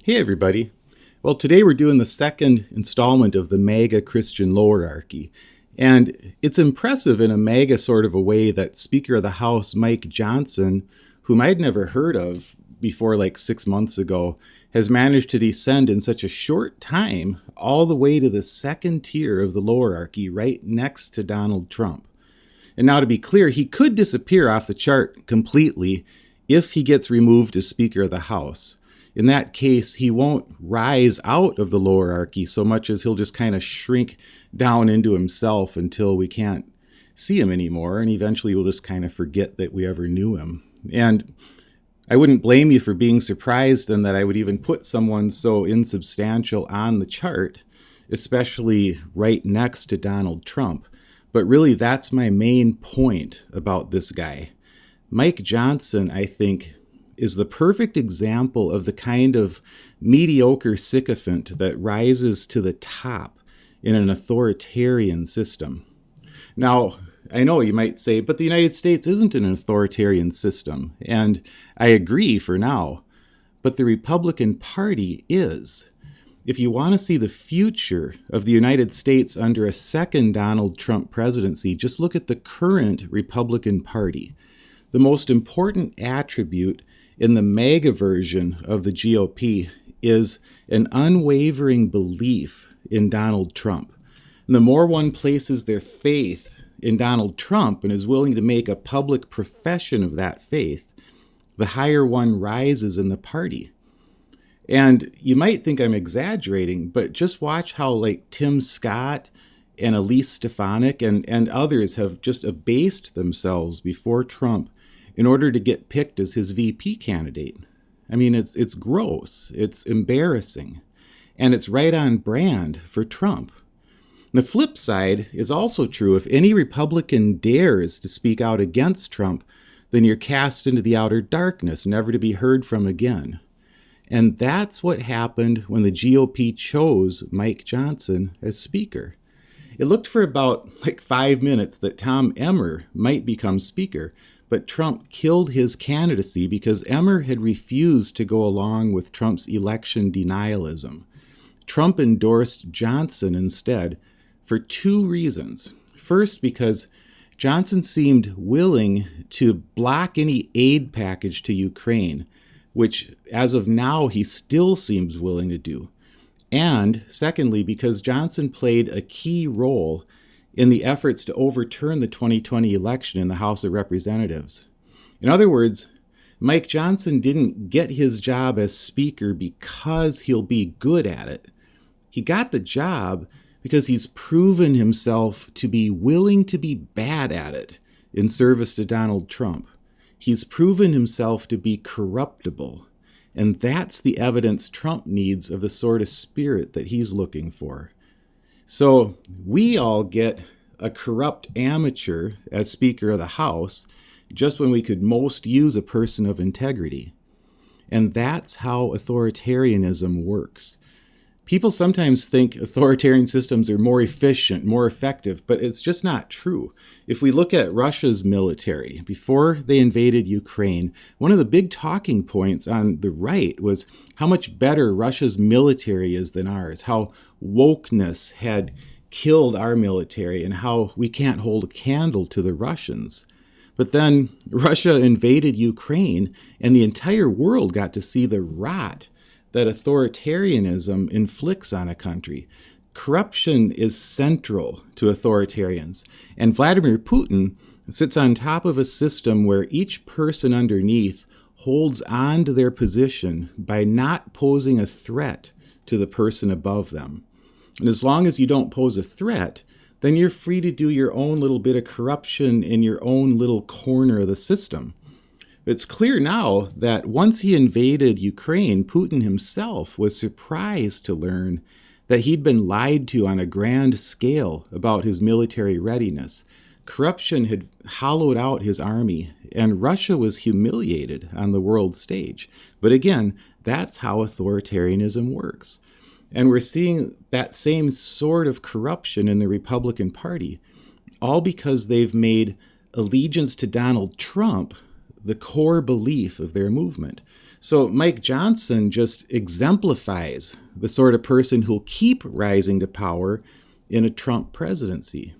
Hey everybody. Well, today we're doing the second installment of the MAGA Christian Lowerarchy. And it's impressive in a MAGA sort of a way that Speaker of the House Mike Johnson, whom I'd never heard of before like 6 months ago, has managed to descend in such a short time all the way to the second tier of the Lowerarchy right next to Donald Trump. And now to be clear, he could disappear off the chart completely if he gets removed as Speaker of the House. In that case, he won't rise out of the Lowerarchy so much as he'll just kind of shrink down into himself until we can't see him anymore, and eventually we'll just kind of forget that we ever knew him. And I wouldn't blame you for being surprised then that I would even put someone so insubstantial on the chart, especially right next to Donald Trump. But really, that's my main point about this guy. Mike Johnson, I think, is the perfect example of the kind of mediocre sycophant that rises to the top in an authoritarian system. Now, I know you might say, but the United States isn't an authoritarian system, and I agree for now, but the Republican Party is. If you want to see the future of the United States under a second Donald Trump presidency, just look at the current Republican Party. The most important attribute in the MAGA version of the GOP is an unwavering belief in Donald Trump. And the more one places their faith in Donald Trump and is willing to make a public profession of that faith, the higher one rises in the party. And you might think I'm exaggerating, but just watch how like Tim Scott and Elise Stefanik and others have just abased themselves before Trump in order to get picked as his VP candidate. I mean, it's gross, it's embarrassing, and it's right on brand for Trump. The flip side is also true. If any Republican dares to speak out against Trump, then you're cast into the outer darkness, never to be heard from again. And that's what happened when the GOP chose Mike Johnson as Speaker. It looked for about 5 minutes that Tom Emmer might become Speaker, but Trump killed his candidacy because Emmer had refused to go along with Trump's election denialism. Trump endorsed Johnson instead for two reasons. First, because Johnson seemed willing to block any aid package to Ukraine, which as of now he still seems willing to do. And secondly, because Johnson played a key role in the efforts to overturn the 2020 election in the House of Representatives. In other words, Mike Johnson didn't get his job as Speaker because he'll be good at it. He got the job because he's proven himself to be willing to be bad at it in service to Donald Trump. He's proven himself to be corruptible, and that's the evidence Trump needs of the sort of spirit that he's looking for. So we all get a corrupt amateur as Speaker of the House just when we could most use a person of integrity. And that's how authoritarianism works. People sometimes think authoritarian systems are more efficient, more effective, but it's just not true. If we look at Russia's military, before they invaded Ukraine, one of the big talking points on the right was how much better Russia's military is than ours, how wokeness had killed our military, and how we can't hold a candle to the Russians. But then Russia invaded Ukraine, and the entire world got to see the rot that authoritarianism inflicts on a country. Corruption is central to authoritarians, and Vladimir Putin sits on top of a system where each person underneath holds on to their position by not posing a threat to the person above them. And as long as you don't pose a threat, then you're free to do your own little bit of corruption in your own little corner of the system. It's clear now that once he invaded Ukraine, Putin himself was surprised to learn that he'd been lied to on a grand scale about his military readiness. Corruption had hollowed out his army, and Russia was humiliated on the world stage. But again, that's how authoritarianism works. And we're seeing that same sort of corruption in the Republican Party, all because they've made allegiance to Donald Trump the core belief of their movement. So Mike Johnson just exemplifies the sort of person who'll keep rising to power in a Trump presidency.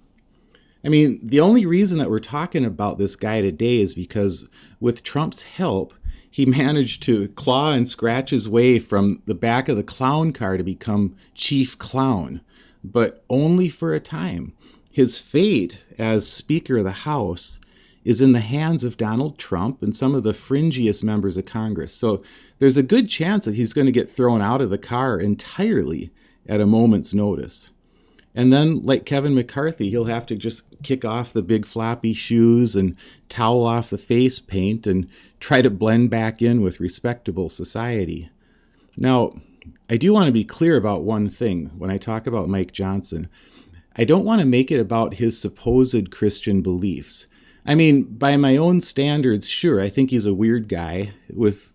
I mean, the only reason that we're talking about this guy today is because with Trump's help, he managed to claw and scratch his way from the back of the clown car to become chief clown, but only for a time. His fate as Speaker of the House is in the hands of Donald Trump and some of the fringiest members of Congress. So there's a good chance that he's going to get thrown out of the car entirely at a moment's notice. And then, like Kevin McCarthy, he'll have to just kick off the big floppy shoes and towel off the face paint and try to blend back in with respectable society. Now, I do want to be clear about one thing when I talk about Mike Johnson. I don't want to make it about his supposed Christian beliefs. I mean, by my own standards, sure, I think he's a weird guy with,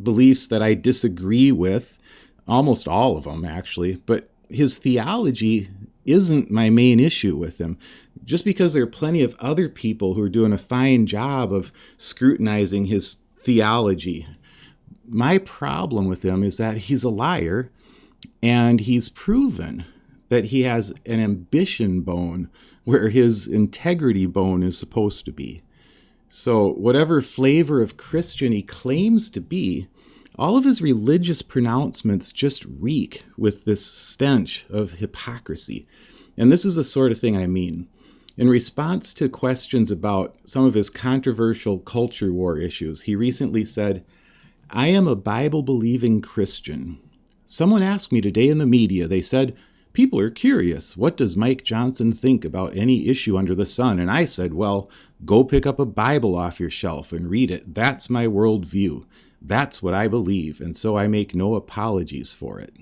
beliefs that I disagree with, almost all of them, actually. But his theology isn't my main issue with him. Just because there are plenty of other people who are doing a fine job of scrutinizing his theology. My problem with him is that he's a liar, and he's proven that he has an ambition bone where his integrity bone is supposed to be. So whatever flavor of Christian he claims to be, all of his religious pronouncements just reek with this stench of hypocrisy. And this is the sort of thing I mean. In response to questions about some of his controversial culture war issues, he recently said, "I am a Bible-believing Christian. Someone asked me today in the media, they said, people are curious, what does Mike Johnson think about any issue under the sun? And I said, well, go pick up a Bible off your shelf and read it. That's my worldview. That's what I believe, and so I make no apologies for it."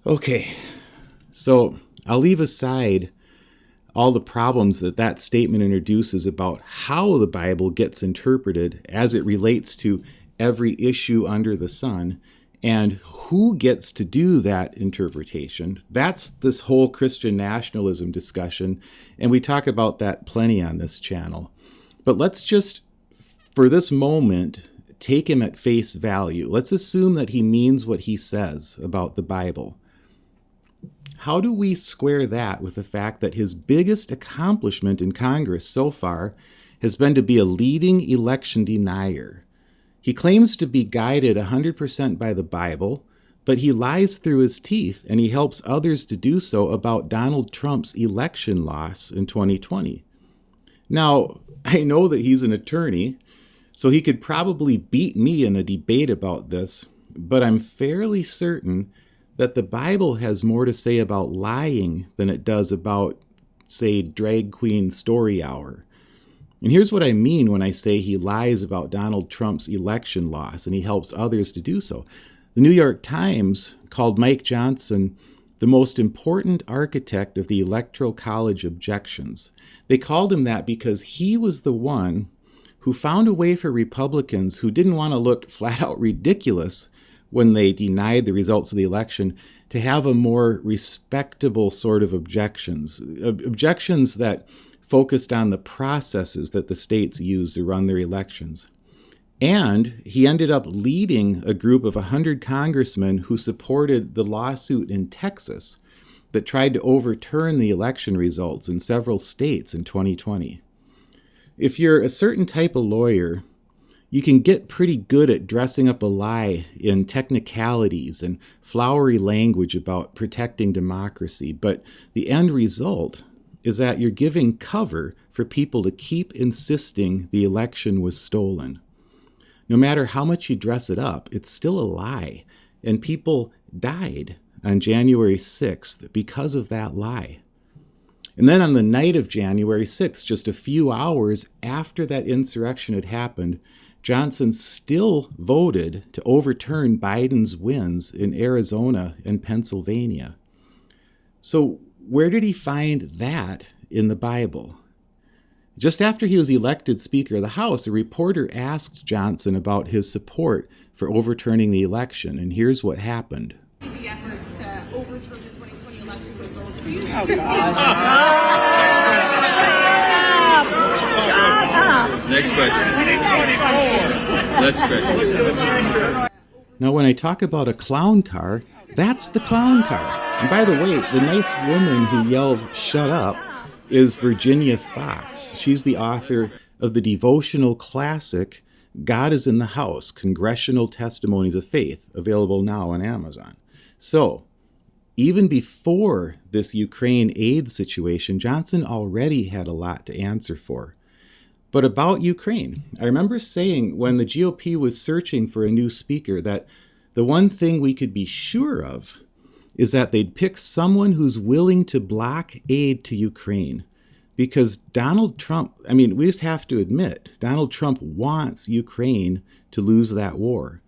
Okay, so I'll leave aside all the problems that statement introduces about how the Bible gets interpreted as it relates to every issue under the sun, and who gets to do that interpretation. That's this whole Christian nationalism discussion, and we talk about that plenty on this channel. But let's just, for this moment, take him at face value. Let's assume that he means what he says about the Bible. How do we square that with the fact that his biggest accomplishment in Congress so far has been to be a leading election denier? He claims to be guided 100% by the Bible, but he lies through his teeth, and he helps others to do so about Donald Trump's election loss in 2020. Now, I know that he's an attorney, so he could probably beat me in a debate about this, but I'm fairly certain that the Bible has more to say about lying than it does about, say, drag queen story hour. And here's what I mean when I say he lies about Donald Trump's election loss and he helps others to do so. The New York Times called Mike Johnson the most important architect of the Electoral College objections. They called him that because he was the one who found a way for Republicans who didn't want to look flat out ridiculous when they denied the results of the election to have a more respectable sort of objections that focused on the processes that the states use to run their elections. And he ended up leading a group of 100 congressmen who supported the lawsuit in Texas that tried to overturn the election results in several states in 2020. If you're a certain type of lawyer, you can get pretty good at dressing up a lie in technicalities and flowery language about protecting democracy, but the end result is that you're giving cover for people to keep insisting the election was stolen. No matter how much you dress it up, it's still a lie, and people died on January 6th because of that lie. And then on the night of January 6th, just a few hours after that insurrection had happened, Johnson still voted to overturn Biden's wins in Arizona and Pennsylvania. So where did he find that in the Bible? Just after he was elected Speaker of the House, a reporter asked Johnson about his support for overturning the election, and here's what happened. The efforts to overturn the 2020 election results. Oh, gosh. Shut up. Next question. Next question. Now, when I talk about a clown car, that's the clown car. And by the way, the nice woman who yelled, "Shut up," is Virginia Fox. She's the author of the devotional classic, God is in the House, Congressional Testimonies of Faith, available now on Amazon. So, even before this Ukraine aid situation, Johnson already had a lot to answer for. But about Ukraine, I remember saying when the GOP was searching for a new speaker that the one thing we could be sure of is that they'd pick someone who's willing to block aid to Ukraine. Because Donald Trump, we just have to admit, Donald Trump wants Ukraine to lose that war.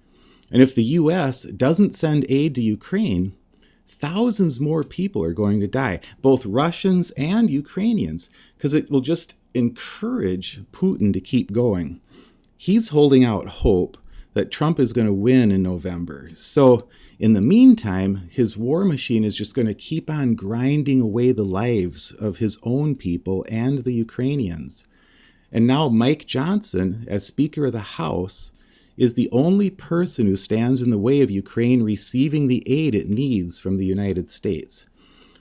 And if the U.S. doesn't send aid to Ukraine, thousands more people are going to die, both Russians and Ukrainians, because it will just encourage Putin to keep going. He's holding out hope that Trump is going to win in November. So in the meantime, his war machine is just going to keep on grinding away the lives of his own people and the Ukrainians. And now Mike Johnson, as Speaker of the House, is the only person who stands in the way of Ukraine receiving the aid it needs from the United States.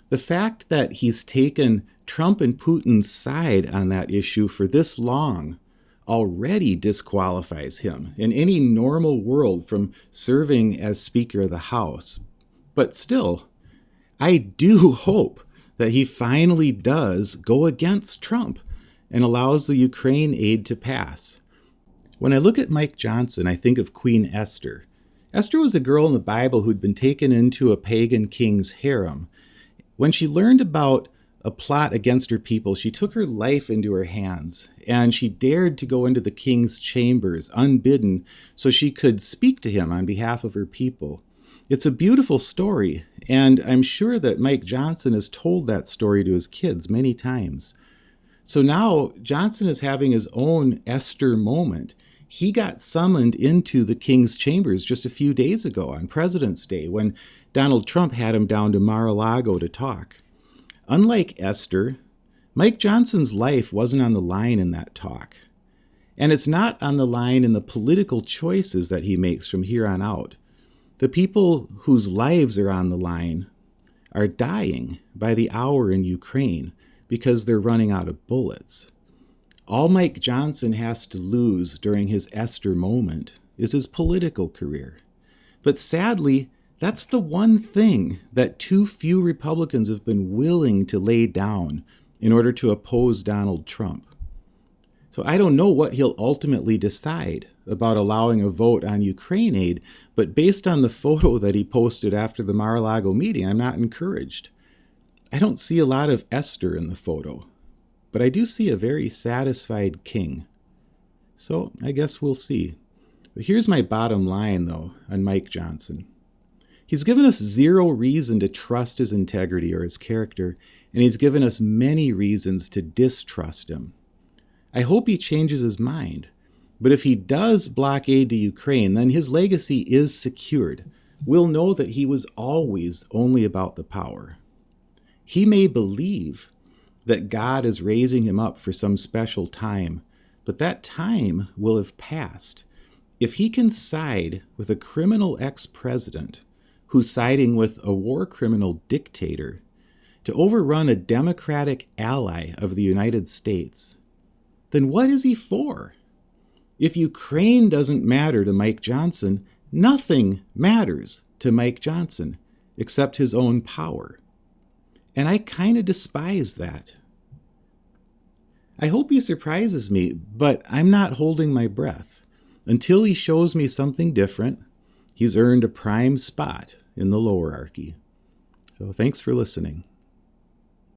The fact that he's taken Trump and Putin's side on that issue for this long already disqualifies him in any normal world from serving as Speaker of the House. But still, I do hope that he finally does go against Trump and allows the Ukraine aid to pass. When I look at Mike Johnson, I think of Queen Esther. Esther was a girl in the Bible who'd been taken into a pagan king's harem. When she learned about a plot against her people, she took her life into her hands, and she dared to go into the king's chambers unbidden so she could speak to him on behalf of her people. It's a beautiful story, and I'm sure that Mike Johnson has told that story to his kids many times. So now Johnson is having his own Esther moment. He got summoned into the king's chambers just a few days ago on President's Day when Donald Trump had him down to Mar-a-Lago to talk. Unlike Esther, Mike Johnson's life wasn't on the line in that talk. And it's not on the line in the political choices that he makes from here on out. The people whose lives are on the line are dying by the hour in Ukraine because they're running out of bullets. All Mike Johnson has to lose during his Esther moment is his political career. But sadly, that's the one thing that too few Republicans have been willing to lay down in order to oppose Donald Trump. So I don't know what he'll ultimately decide about allowing a vote on Ukraine aid, but based on the photo that he posted after the Mar-a-Lago meeting, I'm not encouraged. I don't see a lot of Esther in the photo, but I do see a very satisfied king. So I guess we'll see. But here's my bottom line, though, on Mike Johnson. He's given us zero reason to trust his integrity or his character, and he's given us many reasons to distrust him. I hope he changes his mind, but if he does block aid to Ukraine, then his legacy is secured. We'll know that he was always only about the power. He may believe that God is raising him up for some special time, but that time will have passed. If he can side with a criminal ex-president who's siding with a war criminal dictator to overrun a democratic ally of the United States, then what is he for? If Ukraine doesn't matter to Mike Johnson, nothing matters to Mike Johnson except his own power. And I kind of despise that. I hope he surprises me, but I'm not holding my breath. Until he shows me something different, he's earned a prime spot in the lowerarchy. So thanks for listening.